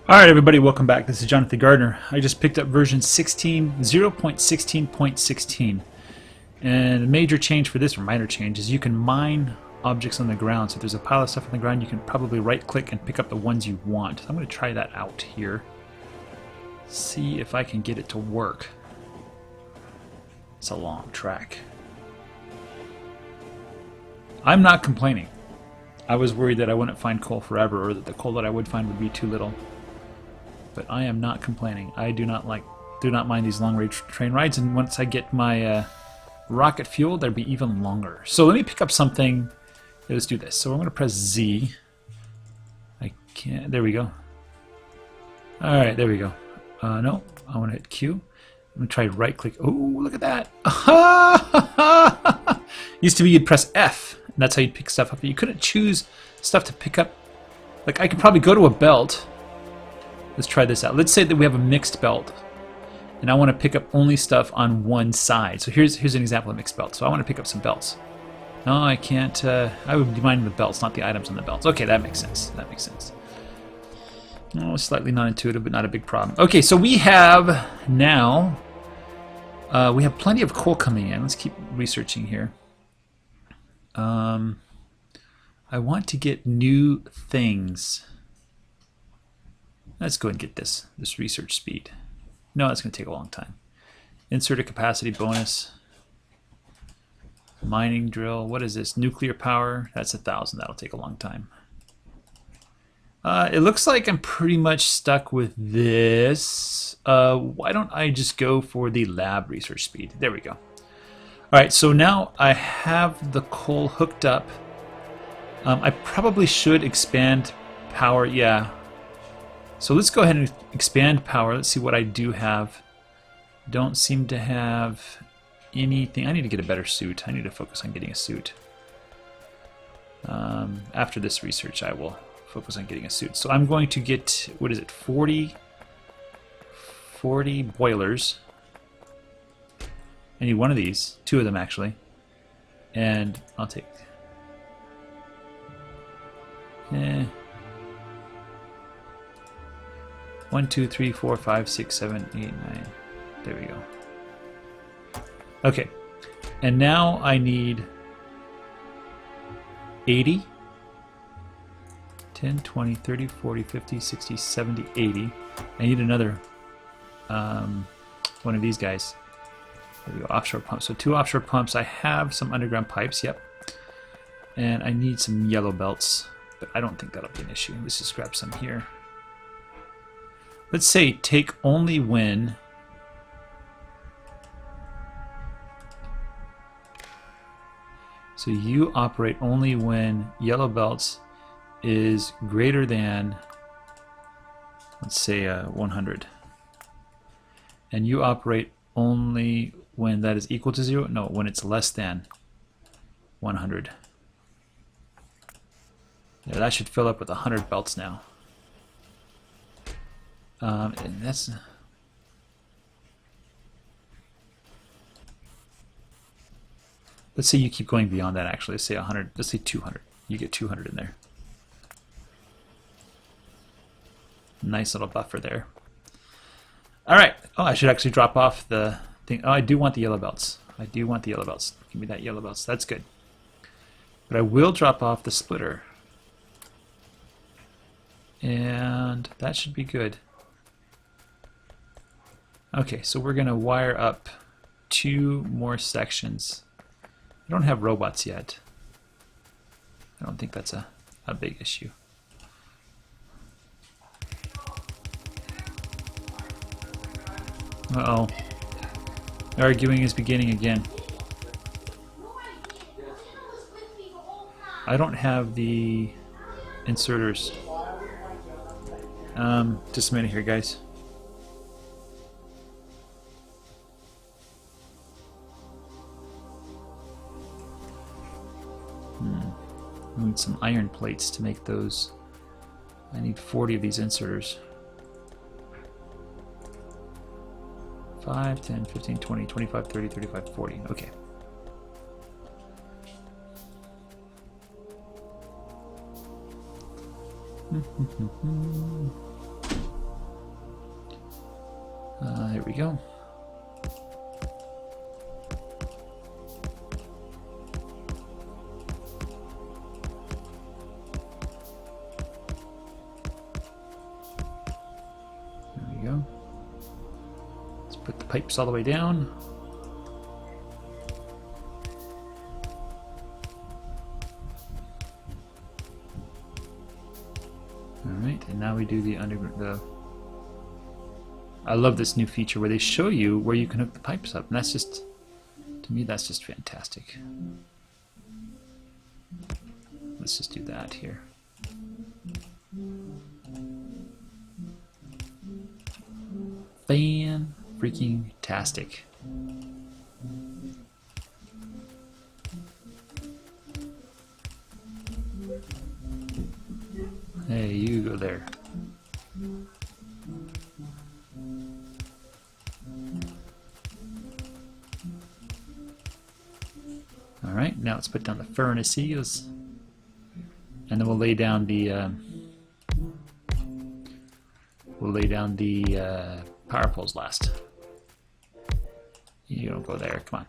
Alright everybody, welcome back. This is Jonathan Gardner. I just picked up version 0.16.16. And a major change for this, or minor change, is you can mine objects on the ground. So if there's a pile of stuff on the ground, you can probably right click and pick up the ones you want. So I'm going to try that out here. See if I can get it to work. It's a long track. I'm not complaining. I was worried that I wouldn't find coal forever, or that the coal that I would find would be too little. But I am not complaining. I do not mind these long range train rides, and once I get my rocket fuel, they'll be even longer. So let me pick up something. Let's do this. So I'm going to press Z. I can't. There we go. All right, there we go. No, I want to hit Q. I'm going to try right click. Oh, look at that. Used to be you'd press F, and that's how you'd pick stuff up. But you couldn't choose stuff to pick up. Like, I could probably go to a belt. Let's try this out. Let's say that we have a mixed belt, and I want to pick up only stuff on one side. So here's an example of mixed belt. So I want to pick up some belts. No, I can't. I would be minding the belts, not the items on the belts. Okay, that makes sense. That makes sense. Oh, slightly non-intuitive, but not a big problem. Okay, so we have now. We have plenty of coal coming in. Let's keep researching here. I want to get new things. Let's go and get this research speed. No, that's going to take a long time. Insert a capacity bonus. Mining drill. What is this? Nuclear power. That's 1,000. That'll take a long time. It looks like I'm pretty much stuck with this. Why don't I just go for the lab research speed? There we go. All right, so now I have the coal hooked up. I probably should expand power. Yeah. So let's go ahead and expand power. Let's see what I do have. Don't seem to have anything. I need to get a better suit. I need to focus on getting a suit. After this research, I will focus on getting a suit. So I'm going to get, what is it, 40 boilers. I need one of these, two of them actually. And I'll take... 1, 2, 3, 4, 5, 6, 7, 8, 9. There we go. Okay. And now I need 80. 10, 20, 30, 40, 50, 60, 70, 80. I need another one of these guys. There we go. Offshore pumps. So 2 offshore pumps. I have some underground pipes. Yep. And I need some yellow belts. But I don't think that'll be an issue. Let's just grab some here. Let's say take only when so you operate only when yellow belts is greater than, let's say 100, and you operate only when that is equal to 0. No, when it's less than 100. Yeah, that should fill up with 100 belts now. And that's... Let's say you keep going beyond that, actually. Let's say 100. Let's say 200. You get 200 in there. Nice little buffer there. All right. Oh, I should actually drop off the thing. Oh, I do want the yellow belts. I do want the yellow belts. Give me that yellow belts. That's good. But I will drop off the splitter. And that should be good. Okay, so we're going to wire up 2 more sections. I don't have robots yet. I don't think that's a big issue. Uh-oh. Arguing is beginning again. I don't have the inserters. Just a minute here, guys. I need some iron plates to make those. I need 40 of these inserters. 5, 10, 15, 20, 25, 30, 35, 40. Okay. we go. There we go. Let's put the pipes all the way down. Alright, and now we do the underground. I love this new feature where they show you where you can hook the pipes up, and that's just, to me, that's just fantastic. Let's just do that here. Fan-freaking-tastic. Hey, you go there. Alright, now let's put down the furnaces. And then we'll lay down the power poles last. You don't go there, come on.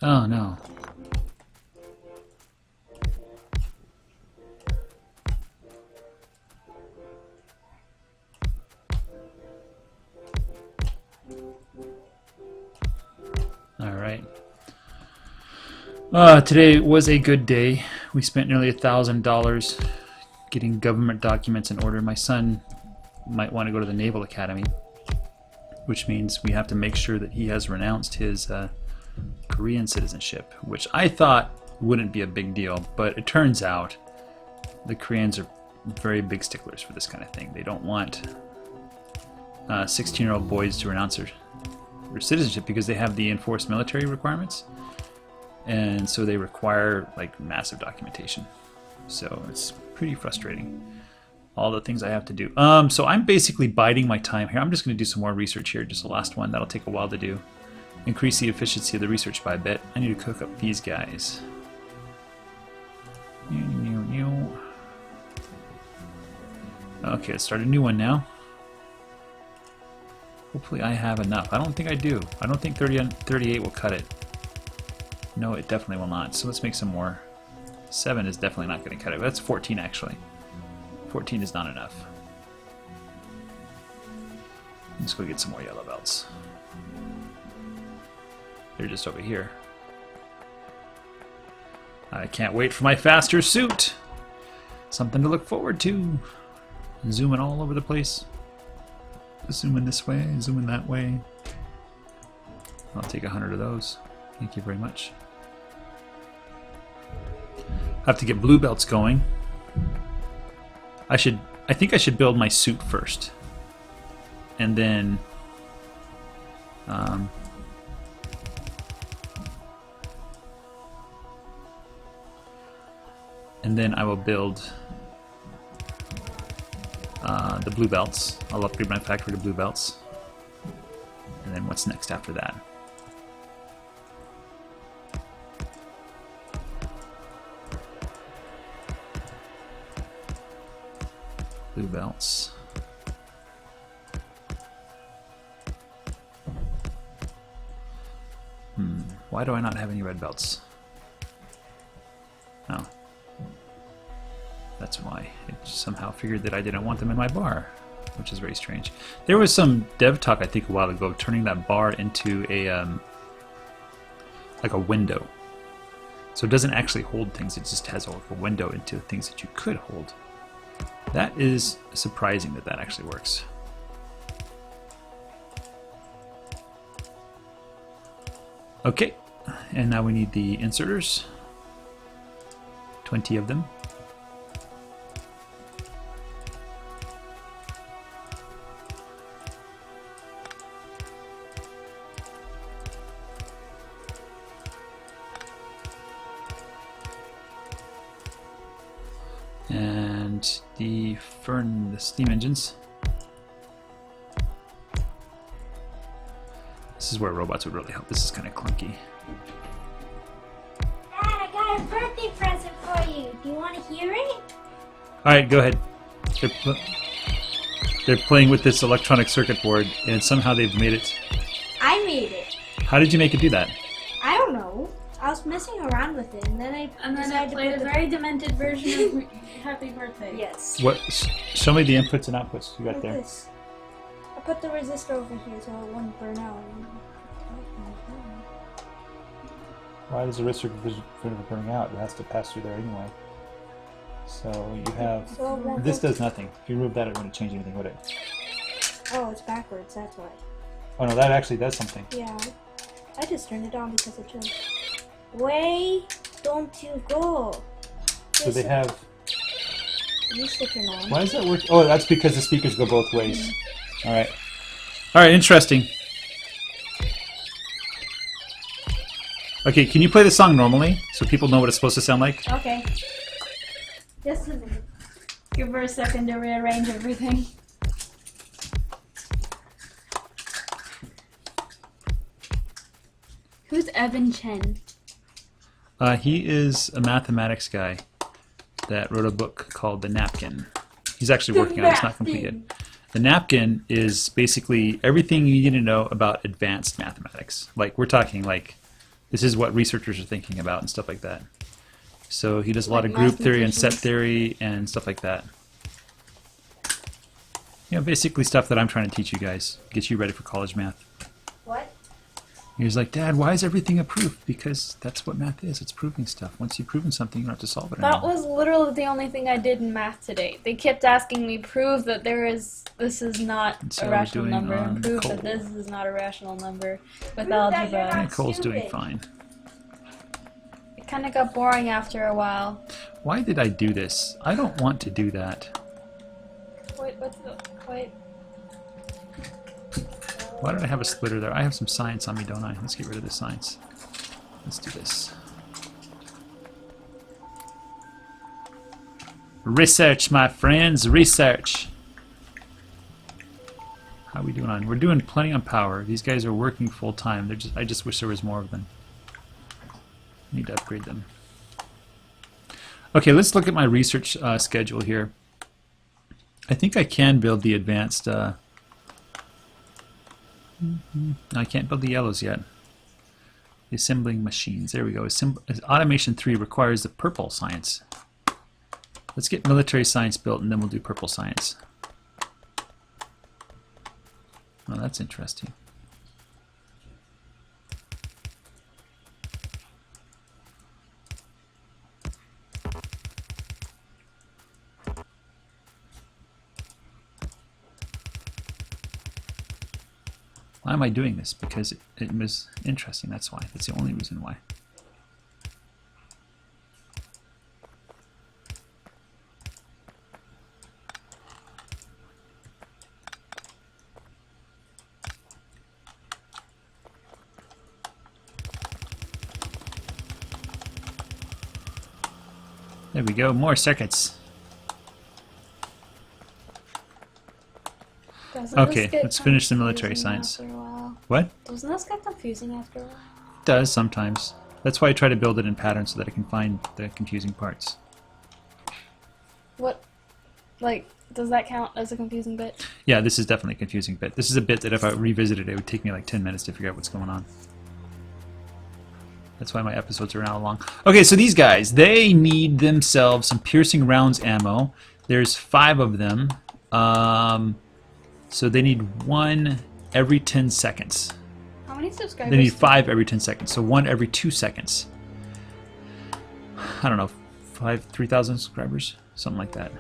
Oh no. Alright. Today was a good day. We spent nearly $1,000 getting government documents in order. My son might want to go to the Naval Academy, which means we have to make sure that he has renounced his Korean citizenship, which I thought wouldn't be a big deal, but it turns out the Koreans are very big sticklers for this kind of thing. They don't want 16-year-old boys to renounce their citizenship because they have the enforced military requirements, and so they require like massive documentation. So it's pretty frustrating, all the things I have to do. So I'm basically biding my time here. I'm just going to do some more research here, just the last one. That'll take a while to do. Increase the efficiency of the research by a bit. I need to cook up these guys. Okay, let's start a new one now. Hopefully I have enough. I don't think I do. I don't think 38 will cut it. No, it definitely will not. So let's make some more. 7 is definitely not going to cut it. That's 14 actually. 14 is not enough. Let's go get some more yellow belts. They're just over here. I can't wait for my faster suit. Something to look forward to. Zooming all over the place. Zooming this way, zooming that way. I'll take 100 of those. Thank you very much. I have to get blue belts going. I think I should build my suit first. And then I will build the blue belts. I'll upgrade my factory to blue belts. And then what's next after that? Blue belts. Why do I not have any red belts? Oh. That's why. It somehow figured that I didn't want them in my bar, which is very strange. There was some dev talk, I think, a while ago, of turning that bar into a like a window. So it doesn't actually hold things, it just has a window into things that you could hold. That is surprising that that actually works. Okay, and now we need the inserters. 20 of them. And the steam engines. This is where robots would really help. This is kind of clunky. birthday present for you. Do you want to hear it? All right, go ahead. They're playing with this electronic circuit board, and somehow they've made it. I made it. How did you make it do that? I don't know. I was messing around with it, and then I played a very demented version of Happy Birthday. Yes. What? Show me the inputs and outputs you got Like there. this. I put the resistor over here so it wouldn't burn out. Why does the resistor burning out? It has to pass through there anyway. So you have... This does nothing. If you remove that, it wouldn't change anything, would it? Oh, it's backwards, that's why. Oh no, that actually does something. Yeah. I just turned it on because it chose. Way don't you go. So they have... You stick it on. Why does that work? Oh, that's because the speakers go both ways. Alright. Alright, interesting. Okay, can you play the song normally so people know what it's supposed to sound like? Okay. Just a minute. Give her a second to rearrange everything. Who's Evan Chen? He is a mathematics guy that wrote a book called The Napkin. He's actually working on it, it's not completed. The Napkin is basically everything you need to know about advanced mathematics. Like, we're talking like, this is what researchers are thinking about and stuff like that. So he does a lot of group theory and set theory and stuff like that. You know, basically stuff that I'm trying to teach you guys, get you ready for college math. What? He was like, Dad, why is everything a proof? Because that's what math is. It's proving stuff. Once you've proven something, you don't have to solve it anymore. That was literally the only thing I did in math today. They kept asking me, prove that this is not a rational number, and prove that this is not a rational number with algebra. Yeah, Cole's doing fine. It kind of got boring after a while. Why did I do this? I don't want to do that. Wait, what's the... Wait. Why did I have a splitter there? I have some science on me, don't I? Let's get rid of the science. Let's do this. Research, my friends, research. How are we doing on? We're doing plenty on power. These guys are working full time. I just wish there was more of them. Need to upgrade them. Okay, let's look at my research schedule here. I think I can build the advanced... I can't build the yellows yet. The assembling machines. There we go. Automation 3 requires the purple science. Let's get military science built and then we'll do purple science. Oh, that's interesting. Why am I doing this? Because it was interesting, that's why. That's the only reason why. There we go, more circuits. Okay, let's finish the military science. What? Doesn't this get confusing after a while? It does sometimes. That's why I try to build it in patterns so that I can find the confusing parts. What? Like, does that count as a confusing bit? Yeah, this is definitely a confusing bit. This is a bit that if I revisited it would take me like 10 minutes to figure out what's going on. That's why my episodes are an hour long. Okay, so these guys, they need themselves some piercing rounds ammo. There's 5 of them. So they need 1 every 10 seconds. How many subscribers? They need 5 every 10 seconds, so 1 every 2 seconds. I don't know, 3,000 subscribers? Something like that.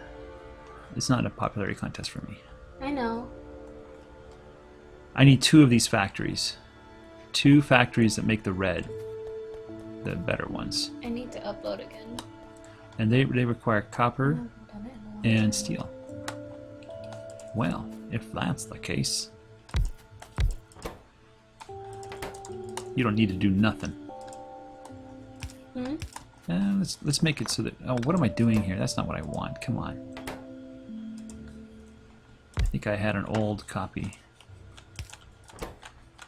It's not a popularity contest for me. I know. I need 2 of these factories. 2 factories that make the red. The better ones. I need to upload again. And they require copper and steel. Well, if that's the case, you don't need to do nothing. Hmm? Let's make it so that... Oh, what am I doing here? That's not what I want. Come on. I think I had an old copy.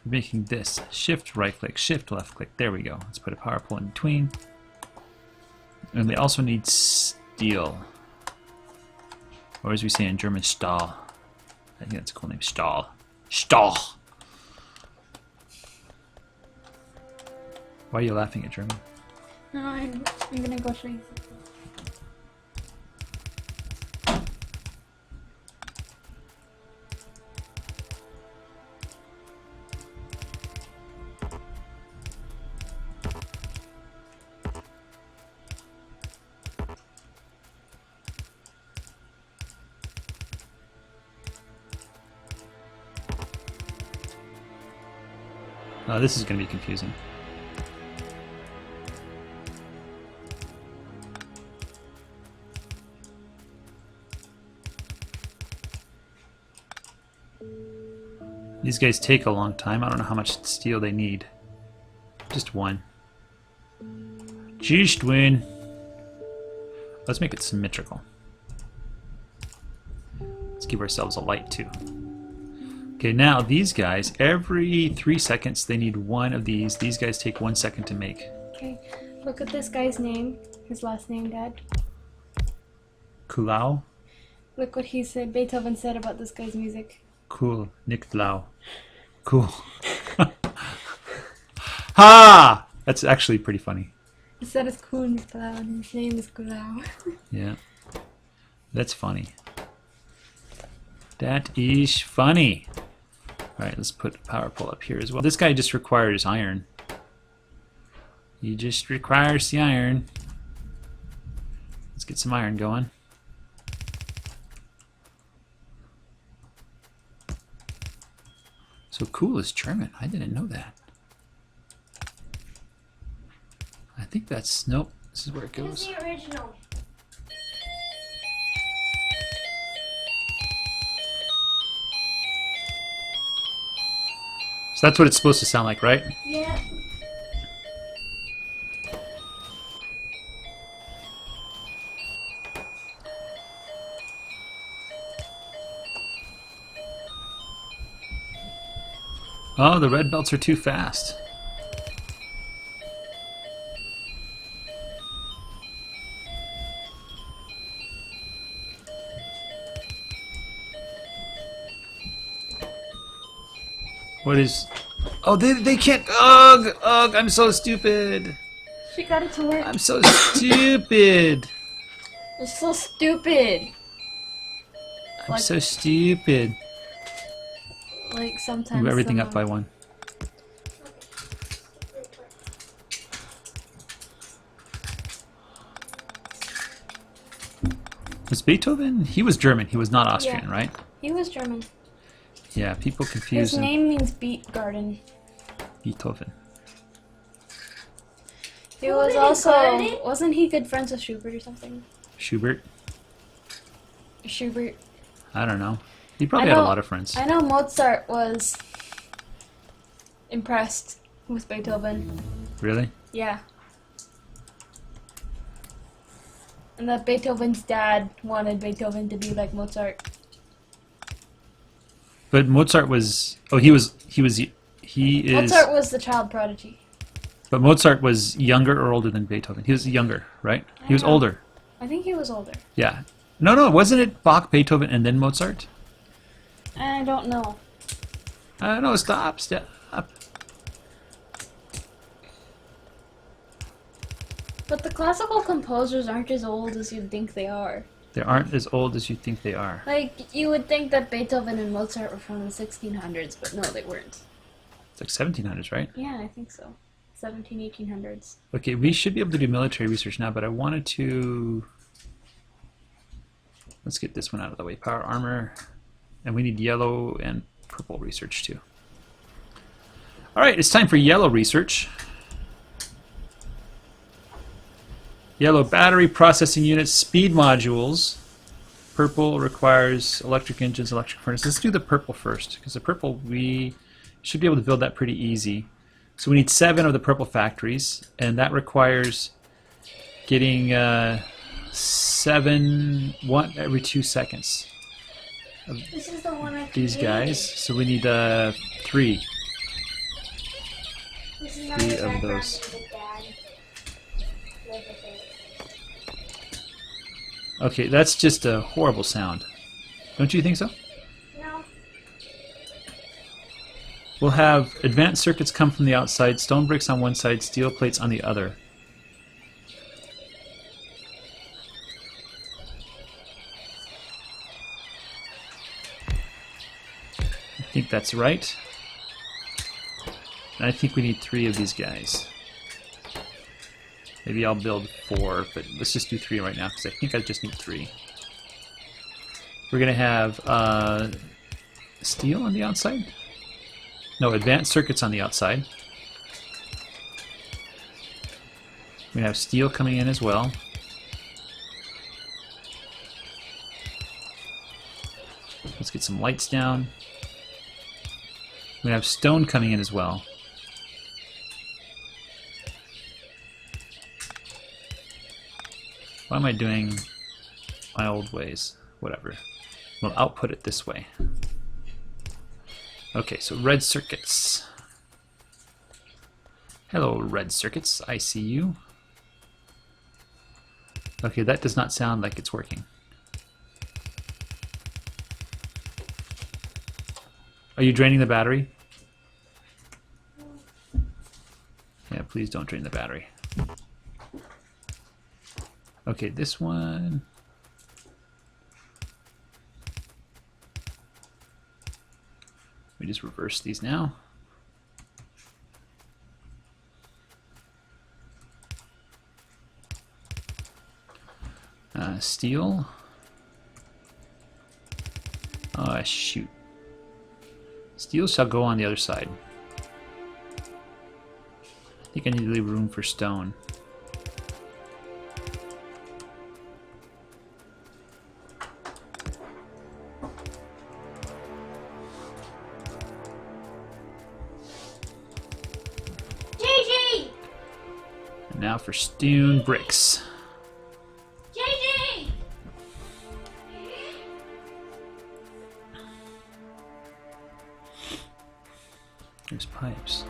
Making this. Shift right click, shift left click. There we go. Let's put a power pole in between. And they also need steel. Or as we say in German, Stahl. I think that's a cool name, Stahl. Stahl! Why are you laughing at German? No, I'm gonna go show you something. Oh, this is going to be confusing. These guys take a long time. I don't know how much steel they need. Just one. Just one. Let's make it symmetrical. Let's give ourselves a light too. Okay, now these guys, every 3 seconds they need one of these. These guys take 1 second to make. Okay, look at this guy's name. His last name, Dad. Kulau? Look what he said. Beethoven said about this guy's music. Cool. Nicht Lau. Cool. Ha! That's actually pretty funny. He said it's cool, Nicht Lau, and his name is Kulau. Yeah. That's funny. That is funny. Alright, let's put a power pole up here as well. This guy just requires iron. He just requires the iron. Let's get some iron going. So cool is German. I didn't know that. I think that's... Nope. This is where it goes. Who's the original? So that's what it's supposed to sound like, right? Yeah. Oh, the red belts are too fast. What is... Oh, they can't... Ugh! Ugh! I'm so stupid! She got it to work. I'm so stupid! You're so stupid. I'm so stupid. Like sometimes. Move everything up by one. Was Beethoven? He was German. He was not Austrian, Yeah. right? He was German. Yeah, people confuse His him. name means beet garden. Beethoven. He Who was did also... garden? Wasn't he good friends with Schubert or something? Schubert? Schubert. I don't know. He probably had a lot of friends. I know Mozart was impressed with Beethoven. Really? Yeah. And that Beethoven's dad wanted Beethoven to be like Mozart. But Mozart was... Oh, he is... Mozart was the child prodigy. But Mozart was younger or older than Beethoven? He was younger, right? He was I don't know. older. I think he was older. Yeah. No, wasn't it Bach, Beethoven, and then Mozart? I don't know. No, stop. But the classical composers aren't as old as you'd think they are. They aren't as old as you think they are. Like, you would think that Beethoven and Mozart were from the 1600s, but no, they weren't. It's like 1700s, right? Yeah, I think so. 1800s. Okay, we should be able to do military research now, but I wanted to... Let's get this one out of the way. Power armor. And we need yellow and purple research too. Alright, it's time for yellow research. Yellow battery processing units, speed modules. Purple requires electric engines, electric furnaces. Let's do the purple first, because the purple, we should be able to build that pretty easy. So we need 7 of the purple factories, and that requires getting 1 every 2 seconds. This is the one I These created. guys. So we need 3. This is not 3 the of background those. of the dad. Like the face. Okay, that's just a horrible sound. Don't you think so? No. We'll have advanced circuits come from the outside, stone bricks on one side, steel plates on the other. I think that's right. And I think we need 3 of these guys. Maybe I'll build 4, but let's just do 3 right now, because I think I just need 3. We're going to have steel on the outside? No, advanced circuits on the outside. We're going to have steel coming in as well. Let's get some lights down. We're going to have stone coming in as well. Why am I doing my old ways? Whatever. We'll output it this way. Okay, so red circuits. Hello, red circuits. I see you. Okay, that does not sound like it's working. Are you draining the battery? Yeah, please don't drain the battery. Okay, this one. We just reverse these now. Steel. Oh, shoot. Steel shall go on the other side. I think I need to leave room for stone. Now for stone bricks. JG! There's pipes.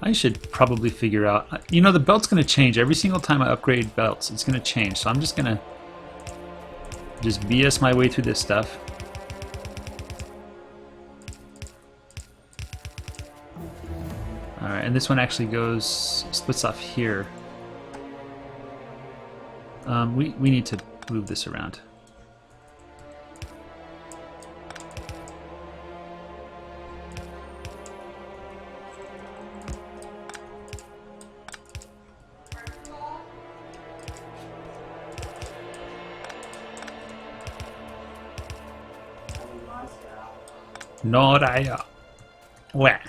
I should probably figure out, you know, the belt's going to change. Every single time I upgrade belts, it's going to change. So I'm just going to just BS my way through this stuff. Alright, and this one actually goes, splits off here. We need to move this around. Noraya. Where?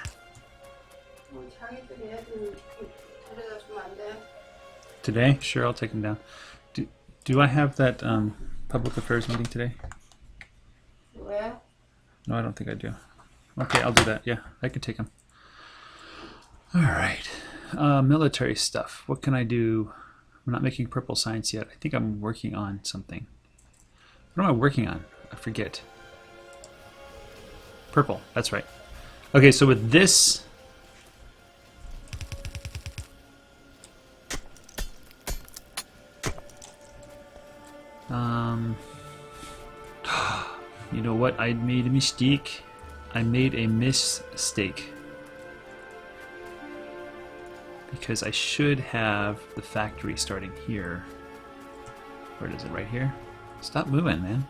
Today? Sure, I'll take him down. Do I have that public affairs meeting today? Where? No, I don't think I do. Okay, I'll do that. Yeah, I can take him. All right. Military stuff. What can I do? I'm not making purple science yet. I think I'm working on something. What am I working on? I forget. Purple, that's right. Okay, so with this... you know what? I made a mistake. I made a mistake. Because I should have the factory starting here. Where is it? Right here? Stop moving, man.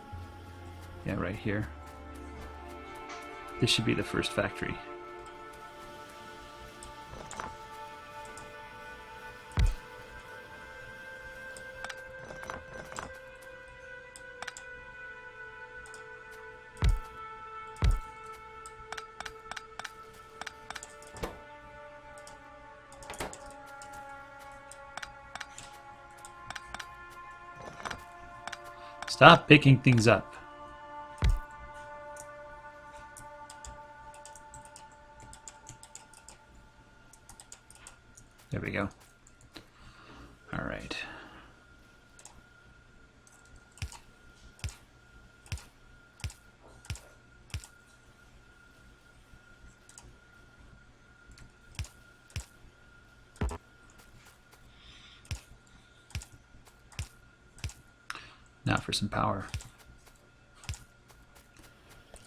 Yeah, right here. This should be the first factory. Stop picking things up. for some power.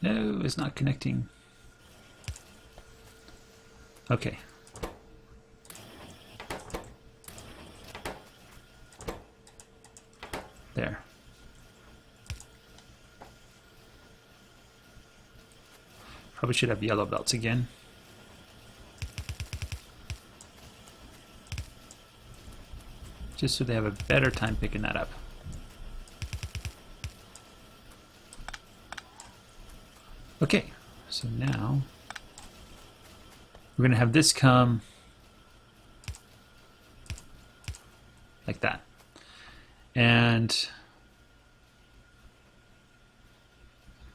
No, it's not connecting. Okay. There. Probably should have yellow belts again. Just so they have a better time picking that up. Okay, so now we're going to have this come like that. And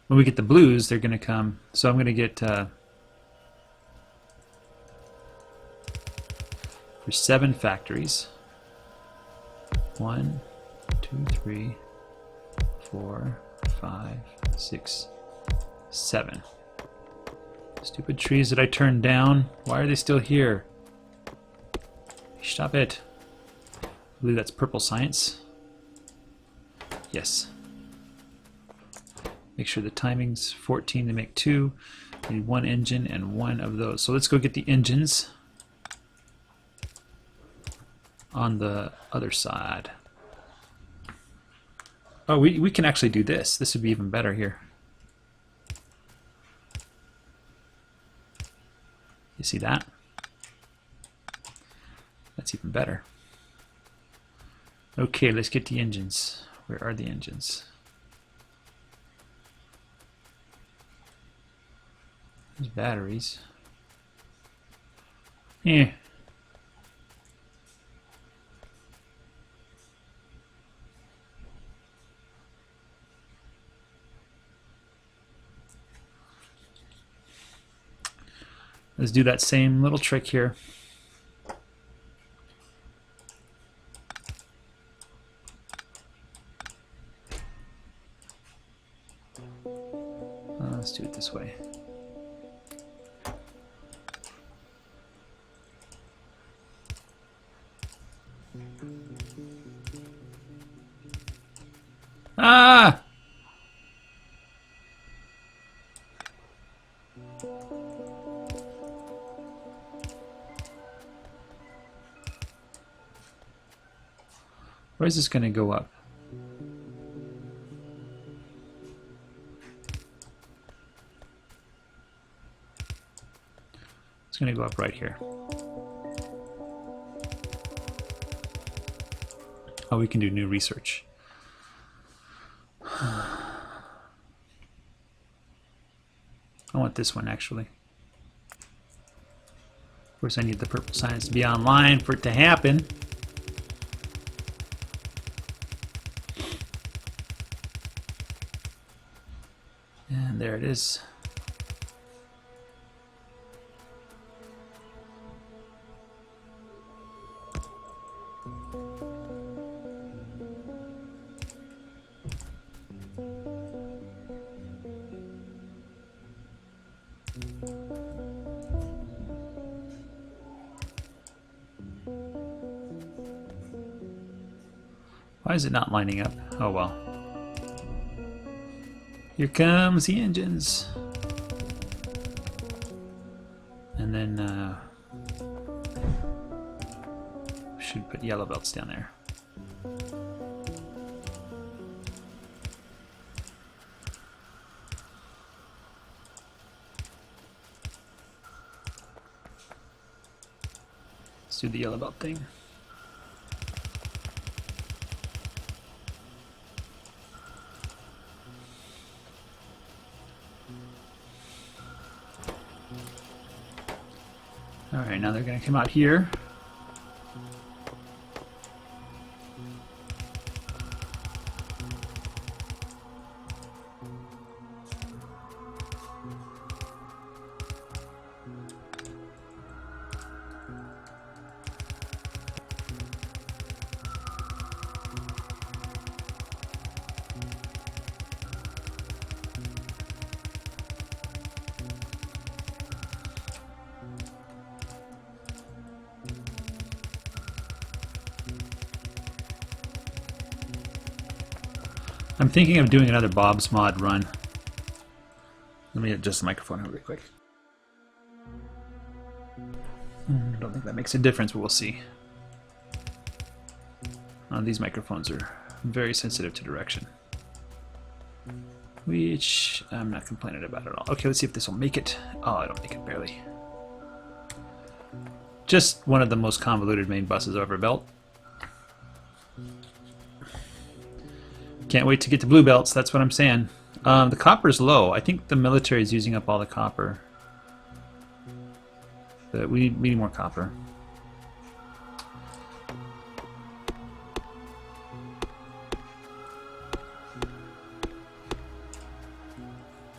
when we get the blues, they're going to come. So I'm going to get for 7 factories. 1, 2, 3, 4, 5, 6, 7. Stupid trees that I turned down. Why are they still here? Stop it. I believe that's purple science. Yes. Make sure the timing's 14 to make 2. We need 1 engine and 1 of those. So let's go get the engines on the other side. Oh, we can actually do this. This would be even better here. You see that? That's even better. Okay, let's get the engines. Where are the engines? There's batteries. Yeah. Let's do that same little trick here. Let's do it this way. Ah! Where is this going to go up? It's going to go up right here. Oh, we can do new research. I want this one actually. Of course, I need the purple science to be online for it to happen. And there it is. Why is it not lining up? Oh well. Here comes the engines. And then should put yellow belts down there. Let's do the yellow belt thing. Alright, now they're going to come out here. I'm thinking of doing another Bob's Mod run. Let me adjust the microphone here really quick. I don't think that makes a difference, but we'll see. These microphones are very sensitive to direction, which I'm not complaining about at all. Okay, let's see if this will make it. Oh, I don't make it, barely. Just one of the most convoluted main buses I've ever built. Can't wait to get to blue belts, that's what I'm saying. The copper's low. I think the military is using up all the copper. But we need more copper.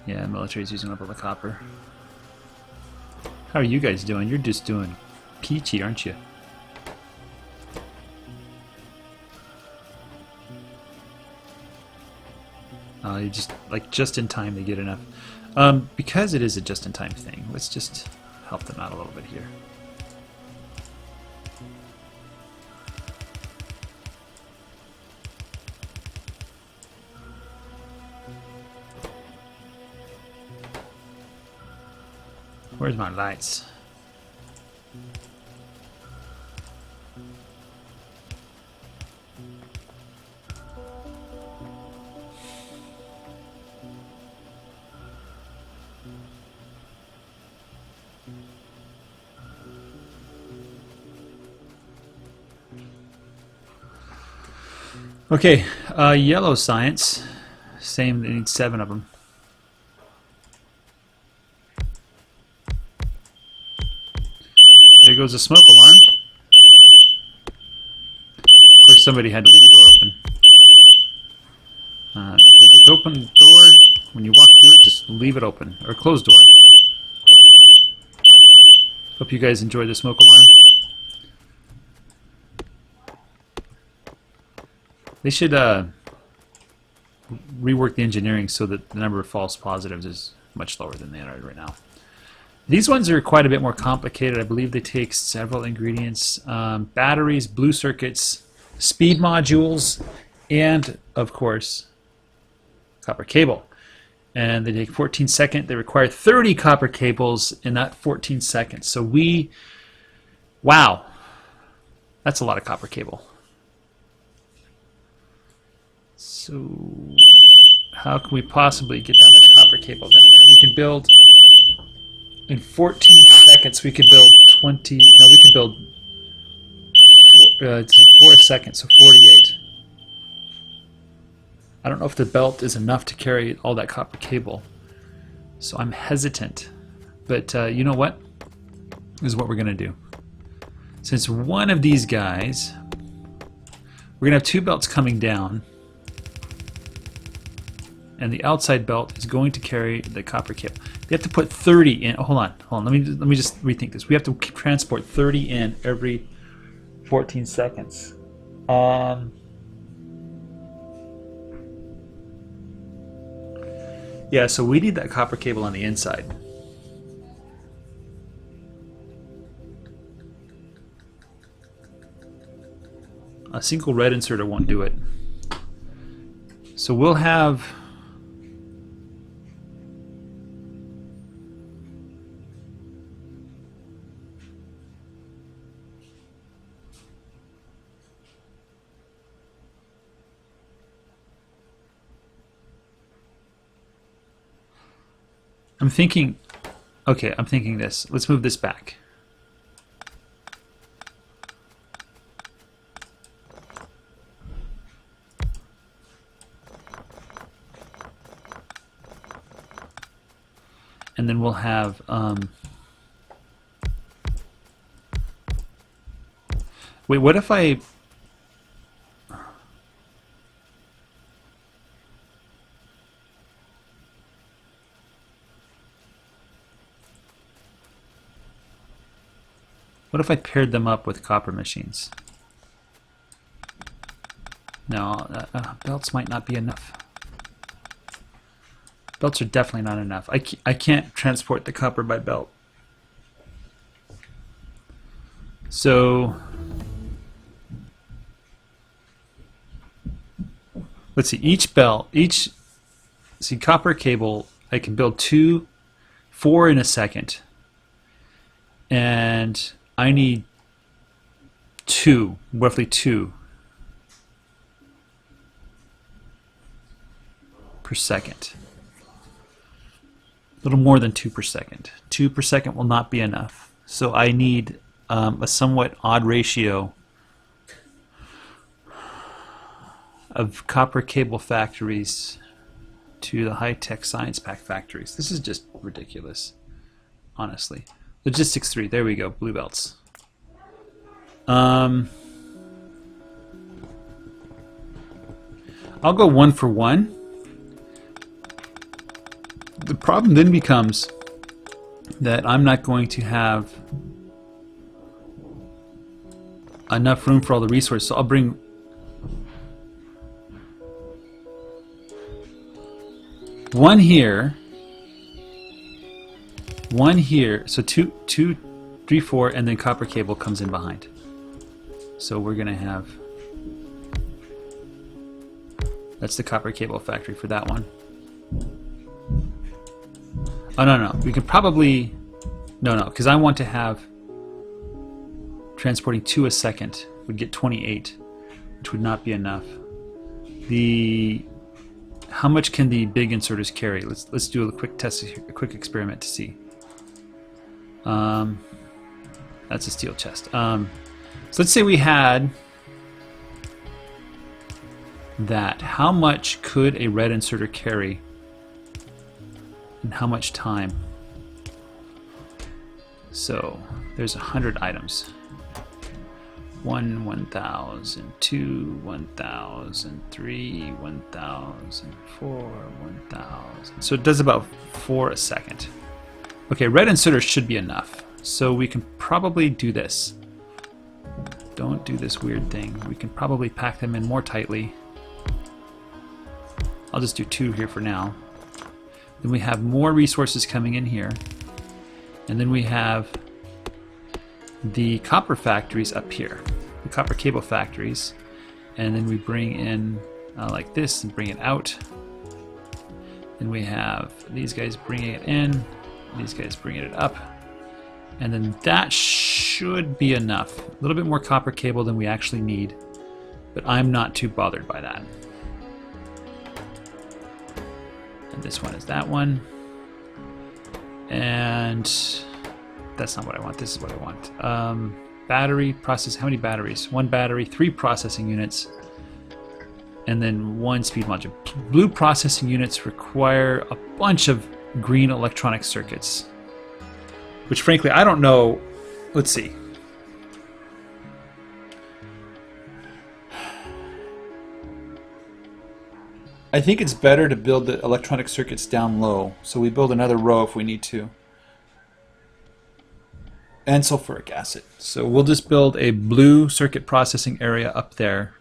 Yeah, the military is using up all the copper. How are you guys doing? You're just doing peachy, aren't you? You just in time to get enough. Because it is a just in time thing, let's just help them out a little bit here. Where's my lights? Okay, yellow science. Same, they need 7 of them. There goes the smoke alarm. Of course, somebody had to leave the door open. If there's an open door, when you walk through it, just leave it open. Or closed door. Hope you guys enjoy the smoke alarm. They should rework the engineering so that the number of false positives is much lower than they are right now. These ones are quite a bit more complicated. I believe they take several ingredients. Batteries, blue circuits, speed modules, and, of course, copper cable. And they take 14 seconds. They require 30 copper cables in that 14 seconds. So wow, that's a lot of copper cable. So how can we possibly get that much copper cable down there? We can build, in 14 seconds, we could build 20, no, we can build 4 seconds, so 48. I don't know if the belt is enough to carry all that copper cable, so I'm hesitant. But you know what? This is what we're going to do. Since one of these guys, we're going to have 2 belts coming down, and the outside belt is going to carry the copper cable. We have to put 30 in. Oh, hold on. Let me just rethink this. We have to transport 30 in every 14 seconds. Yeah, so we need that copper cable on the inside. A single red inserter won't do it. So we'll have... I'm thinking this. Let's move this back. And then we'll have wait, what if I paired them up with copper machines? No, belts might not be enough. Belts are definitely not enough. I can't transport the copper by belt. So let's see, see, copper cable, I can build 4 in a second. And I need 2, roughly 2 per second. A little more than 2 per second. 2 per second will not be enough. So I need a somewhat odd ratio of copper cable factories to the high-tech science pack factories. This is just ridiculous, honestly. Logistics 3, there we go, blue belts. I'll go 1 for 1. The problem then becomes that I'm not going to have enough room for all the resources, so I'll bring one here, so 2, 3, 4, and then copper cable comes in behind. So we're gonna have, that's the copper cable factory for that one. Oh no, we could probably, no, because I want to have transporting 2 a second would get 28, which would not be enough. How much can the big inserters carry? Let's do a quick test, a quick experiment to see. That's a steel chest. So let's say we had that. How much could a red inserter carry? And how much time? So there's 100 items. 1, 1,000, 2, 1,000, 3, 1,000, 4, 1,000. So it does about 4 a second. Okay, red inserters should be enough. So we can probably do this. Don't do this weird thing. We can probably pack them in more tightly. I'll just do 2 here for now. Then we have more resources coming in here. And then we have the copper factories up here, the copper cable factories. And then we bring in like this and bring it out. Then we have these guys bringing it in, these guys bringing it up. And then that should be enough. A little bit more copper cable than we actually need, but I'm not too bothered by that. And this one is that one. And that's not what I want. This is what I want. Battery process. How many batteries? 1 battery, 3 processing units, and then 1 speed module. Blue processing units require a bunch of green electronic circuits, which frankly I don't know. Let's see. I think it's better to build the electronic circuits down low, so we build another row if we need to. And sulfuric acid. So we'll just build a blue circuit processing area up there.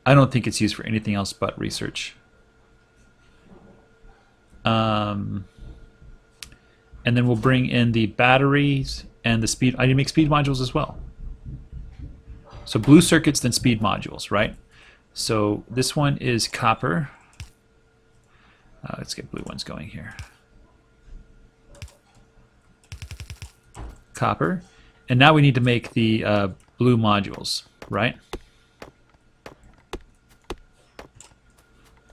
I don't think it's used for anything else but research. And then we'll bring in the batteries and the speed. I need to make speed modules as well. So blue circuits, then speed modules, right? So this one is copper. Let's get blue ones going here. Copper. And now we need to make the blue modules, right?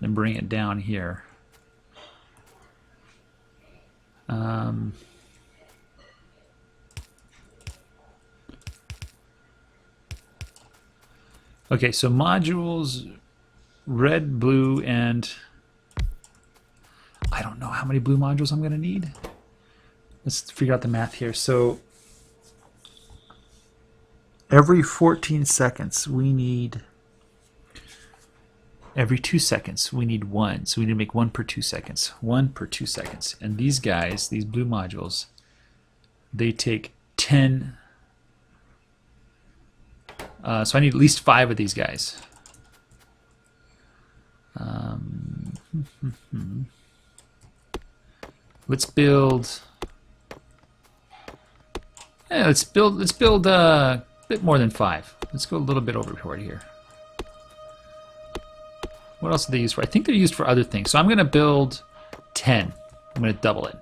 Then bring it down here. Okay, so modules, red, blue, and I don't know how many blue modules I'm going to need. Let's figure out the math here. So every 14 seconds we need, every 2 seconds we need 1. So we need to make 1 per 2 seconds. 1 per 2 seconds. And these guys, these blue modules, they take 10. So I need at least 5 of these guys. Let's build. Yeah, let's build a bit more than 5. Let's go a little bit overboard here. What else are they used for? I think they're used for other things. So I'm going to build 10. I'm going to double it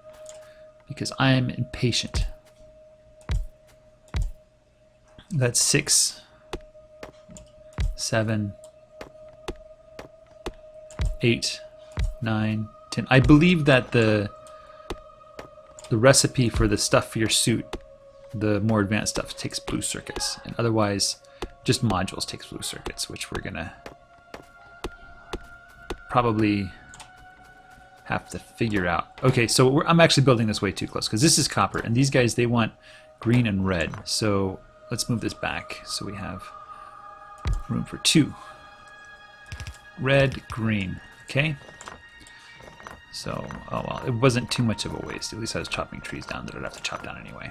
because I'm impatient. That's 6, 7, 8, 9, 10. I believe that the recipe for the stuff for your suit, the more advanced stuff, takes blue circuits, and otherwise just modules takes blue circuits, which we're gonna probably have to figure out. Okay, so I'm actually building this way too close because this is copper, and these guys, they want green and red. So let's move this back so we have room for 2. Red, green. Okay. So, oh well, it wasn't too much of a waste. At least I was chopping trees down that I'd have to chop down anyway.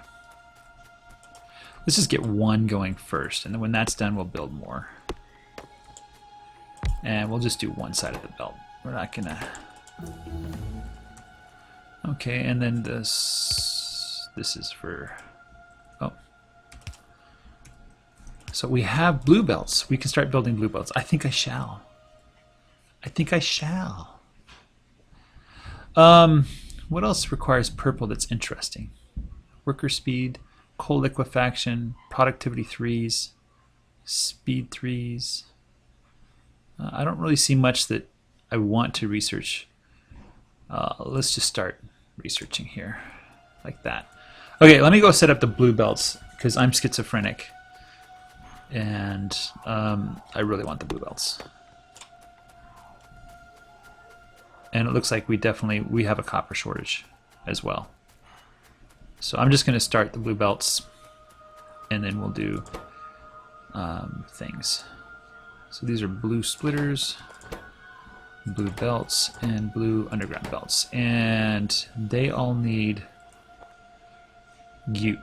Let's just get 1 going first, and then when that's done, we'll build more. And we'll just do one side of the belt. We're not gonna... Okay, and then this is for... Oh. So we have blue belts. We can start building blue belts. I think I shall. I think I shall. What else requires purple that's interesting? Worker speed, coal liquefaction, productivity 3s, speed 3s. I don't really see much that I want to research. Let's just start researching here, like that. Okay, let me go set up the blue belts because I'm schizophrenic, and I really want the blue belts. And it looks like we have a copper shortage as well. So I'm just going to start the blue belts, and then we'll do things. So these are blue splitters, blue belts, and blue underground belts. And they all need goop.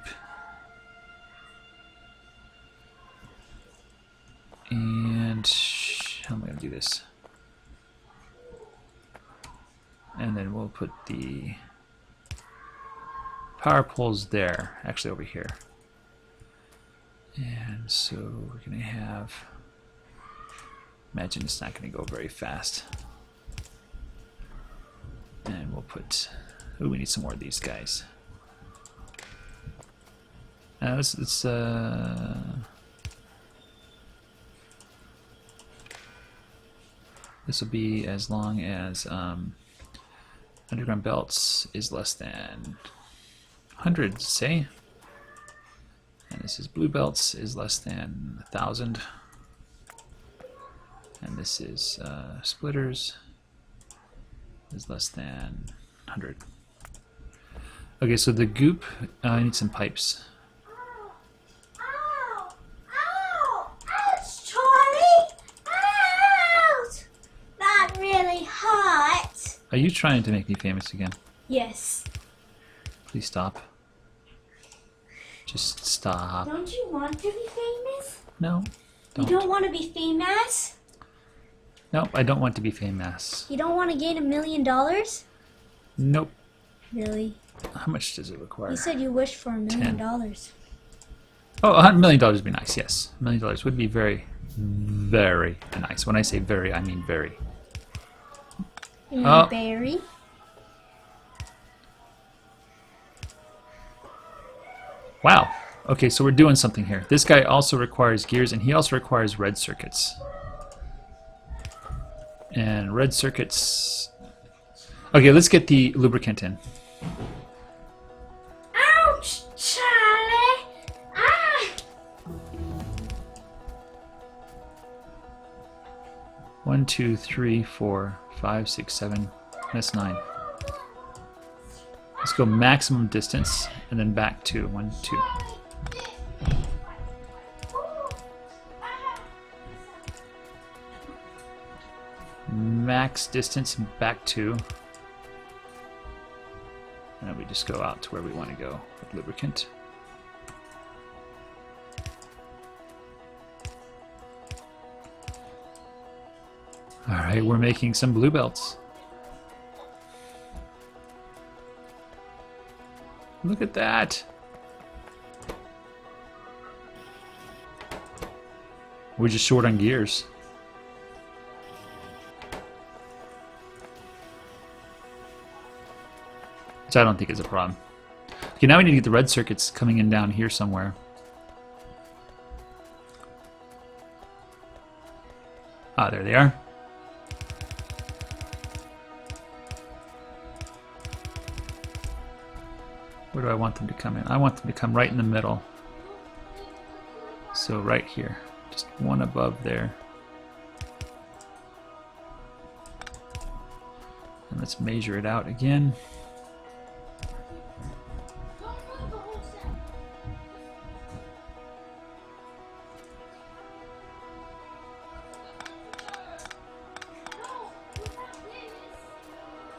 And how am I going to do this? And then we'll put the power poles there, actually over here. And so we're going to have, imagine it's not going to go very fast. And we'll put, oh, we need some more of these guys. This will be as long as underground belts is less than 100, say. And this is blue belts is less than 1,000. And this is splitters is less than 100. Okay, so the goop, I need some pipes. Ouch, Charlie! Ouch! That really hurt. Are you trying to make me famous again? Yes. Please stop. Just stop. Don't you want to be famous? No. You don't want to be famous? Nope, I don't want to be famous. You don't want to gain $1 million? Nope. Really? How much does it require? You said you wished for $1 million. Oh, $100 million would be nice, yes. $1 million would be very, very nice. When I say very, I mean very. You mean Oh. berry? Wow. Okay, so we're doing something here. This guy also requires gears, and he also requires red circuits. And red circuits... Okay, let's get the lubricant in. Ouch, Charlie! Ah! 1, 2, 3, 4, 5, 6, 7. That's 9. Let's go maximum distance, and then back 2. 1, 2. Max distance, back 2. And then we just go out to where we want to go with lubricant. Alright, we're making some blue belts. Look at that! We're just short on gears. which I don't think is a problem. Okay, now we need to get the red circuits coming in down here somewhere. Ah, there they are. Where do I want them to come in? I want them to come right in the middle. So right here, just one above there. And let's measure it out again.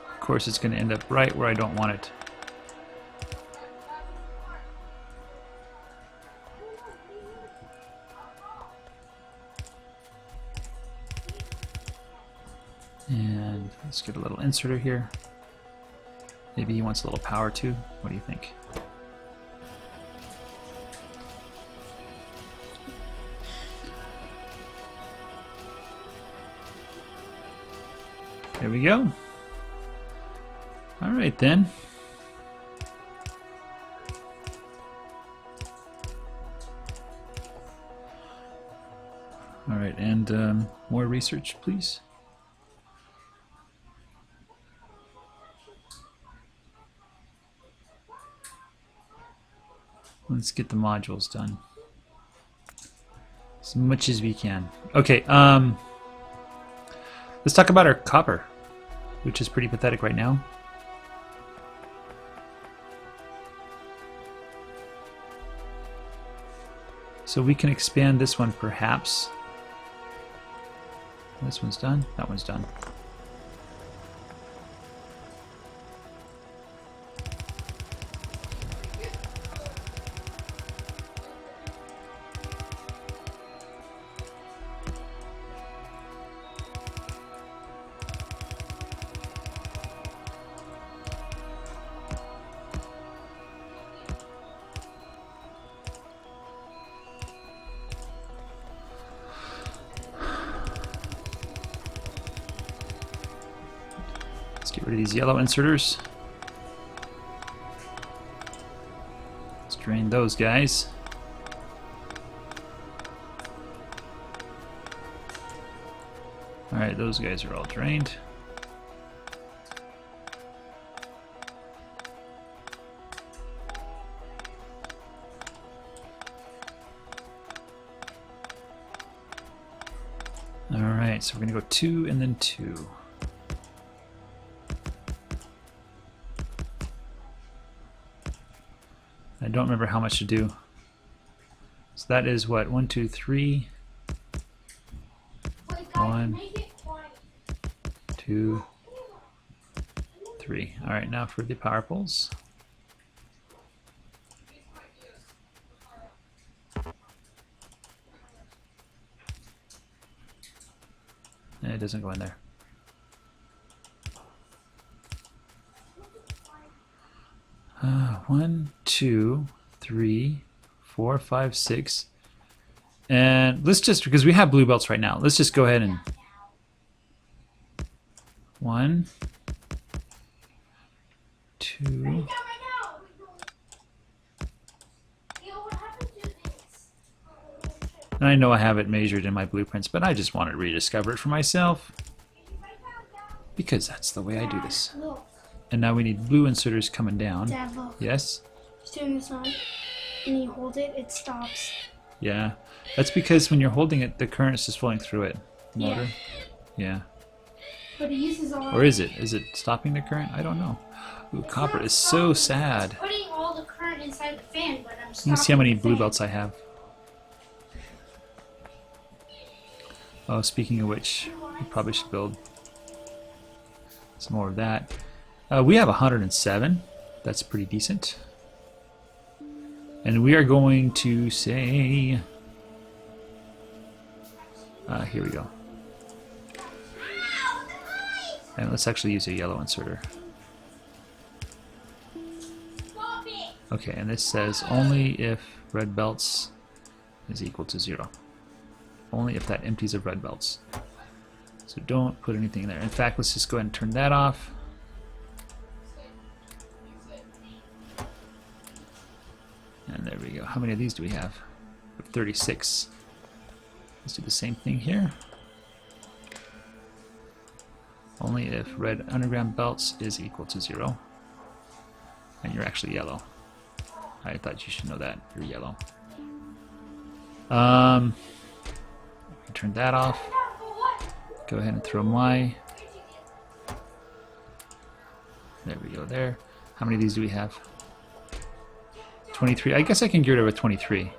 Of course, it's going to end up right where I don't want it. And let's get a little inserter here. Maybe he wants a little power too. What do you think? There we go. All right then. All right, and more research, please. Let's get the modules done. As much as we can. Okay, let's talk about our copper, which is pretty pathetic right now. So we can expand this one perhaps. This one's done, that one's done. Get rid of these yellow inserters. Let's drain those guys. Alright, those guys are all drained. Alright, so we're going to go 2 and then 2. I don't remember how much to do. So that is what? 1, 2, 3. 1, 2, 3. Alright, now for the power poles. And it doesn't go in there. One, 2, 3, 4, 5, 6. And let's just, because we have blue belts right now, let's just go ahead and 1, 2. And I know I have it measured in my blueprints, but I just want to rediscover it for myself because that's the way I do this. And now we need blue inserters coming down. Dad, look. Yes? Just doing this on, and you hold it, it stops. Yeah. That's because when you're holding it, the current is just flowing through it. Motor? Yeah. But it uses all. Or is it? Is it stopping the current? I don't know. Ooh, copper is so sad. It's putting all the current inside the fan, but I'm Let me see how many blue belts I have. Oh, speaking of which, we probably should build some more of that. We have 107. That's pretty decent. And we are going to say... here we go. And let's actually use a yellow inserter. Okay, and this says only if red belts is equal to 0. Only if that empties of red belts. So don't put anything in there. In fact, let's just go ahead and turn that off. many of these do we have? 36. Let's do the same thing here. Only if red underground belts is equal to 0. And you're actually yellow. I thought you should know that. You're yellow. Turn that off. Go ahead and throw my. There we go there. How many of these do we have? 23. I guess I can get rid of a 23.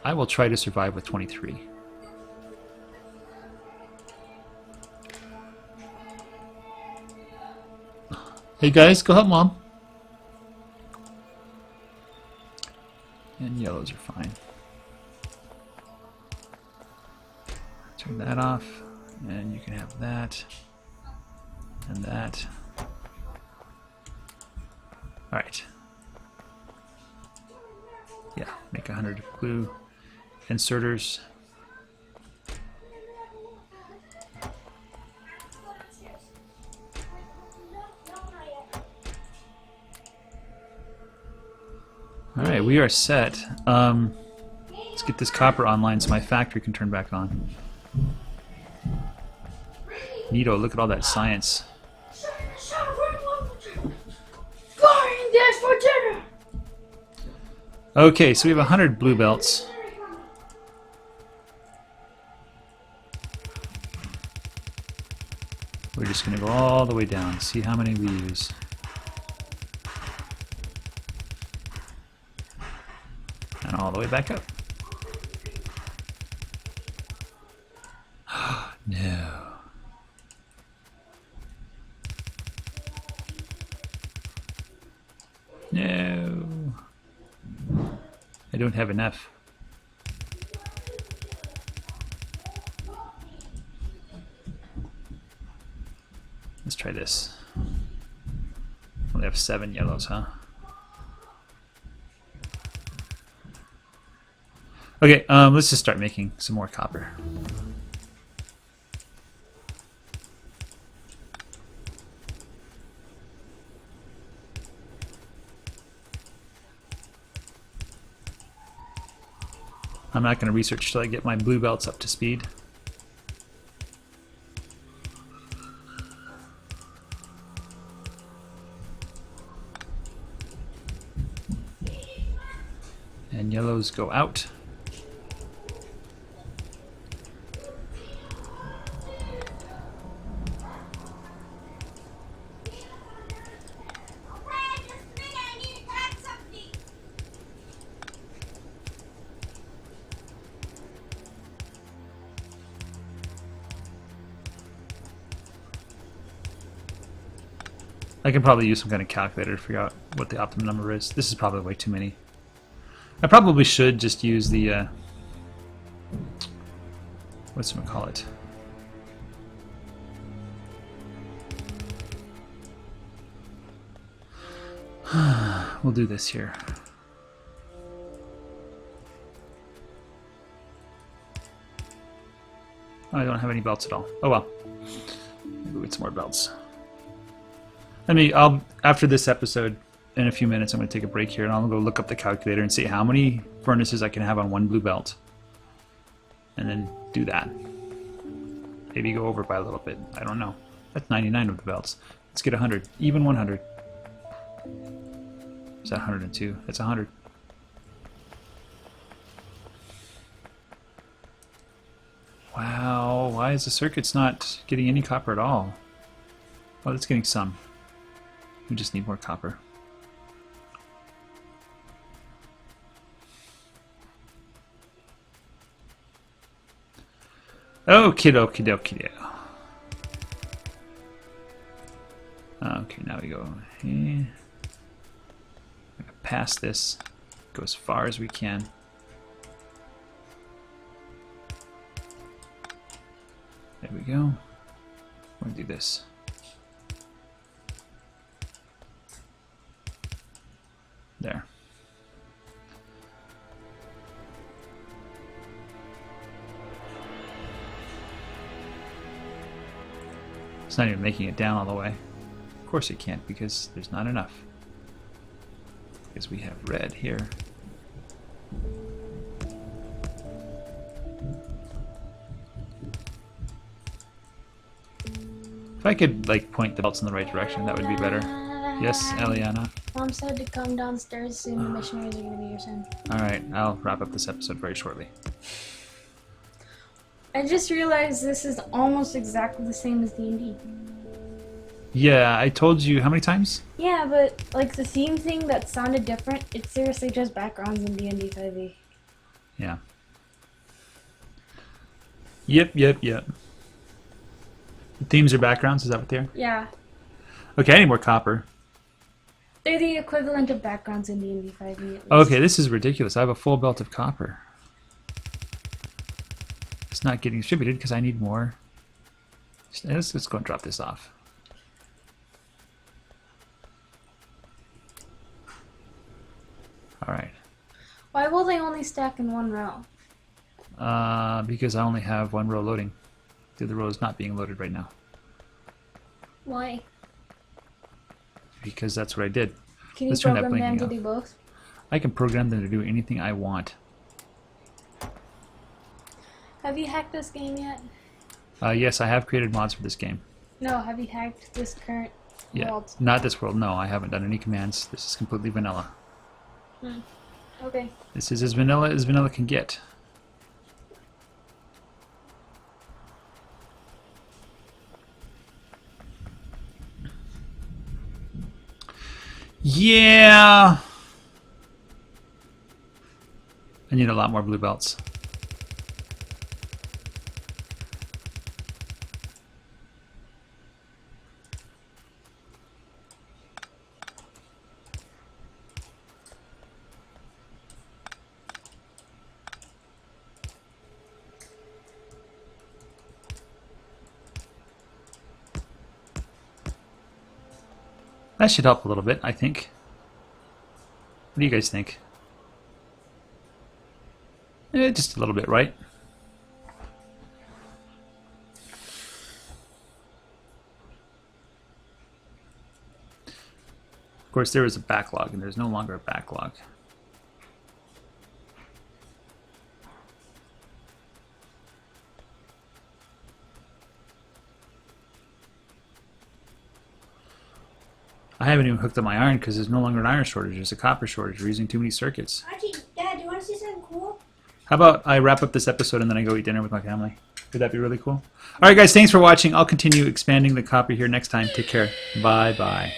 I will try to survive with 23. Hey guys, go help mom. And yellows are fine. Turn that off, and you can have that and that. Alright. Yeah, make 100 glue inserters. Alright, we are set. Let's get this copper online so my factory can turn back on. Neato, look at all that science. Flying dash for dinner! Okay, so we have 100 blue belts. We're just going to go all the way down, see how many we use. And all the way back up. No. No. I don't have enough. Let's try this. Only have 7 yellows, huh? Okay, let's just start making some more copper. I'm not going to research till I get my blue belts up to speed. And yellows go out. I can probably use some kind of calculator to figure out what the optimum number is. This is probably way too many. I probably should just use the, whatchamacallit? We'll do this here. I don't have any belts at all. Oh well. Maybe we'll get some more belts. After this episode, in a few minutes, I'm going to take a break here and I'll go look up the calculator and see how many furnaces I can have on one blue belt. And then do that. Maybe go over by a little bit. I don't know. That's 99 of the belts. Let's get 100. Even 100. Is that 102? That's 100. Wow, why is the circuit's not getting any copper at all? Oh, it's getting some. We just need more copper. Okie dokie dokie. Okay, now we go here. Past this, go as far as we can. There we go. We're gonna do this. There. It's not even making it down all the way. Of course it can't because there's not enough. Because we have red here. If I could like point the belts in the right direction, that would be better. Yes, Eliana. Mom said to come downstairs soon. The missionaries are going to be here soon. Alright, I'll wrap up this episode very shortly. I just realized this is almost exactly the same as D&D. Yeah, I told you how many times? Yeah, but like the theme thing that sounded different, it's seriously just backgrounds in D&D 5e. Yeah. Yep. The themes are backgrounds, is that what they are? Yeah. Okay, I need more copper. They're the equivalent of backgrounds in D&D 5e. Okay, this is ridiculous. I have a full belt of copper. It's not getting distributed because I need more. Let's go and drop this off. Alright. Why will they only stack in one row? Because I only have one row loading. The other row is not being loaded right now. Why? Because that's what I did. Can you Let's turn that program them to blinking do both? I can program them to do anything I want. Have you hacked this game yet? Yes, I have created mods for this game. No, have you hacked this current world? Not this world, no. I haven't done any commands. This is completely vanilla. Okay. This is as vanilla can get. Yeah! I need a lot more blue belts. That should help a little bit, I think. What do you guys think? Just a little bit, right? Of course, there was a backlog, and there's no longer a backlog. I haven't even hooked up my iron because there's no longer an iron shortage. There's a copper shortage. We're using too many circuits. Actually, Dad, do you want to see something cool? How about I wrap up this episode and then I go eat dinner with my family? Would that be really cool? Alright guys, thanks for watching. I'll continue expanding the copper here next time. Take care. Bye-bye.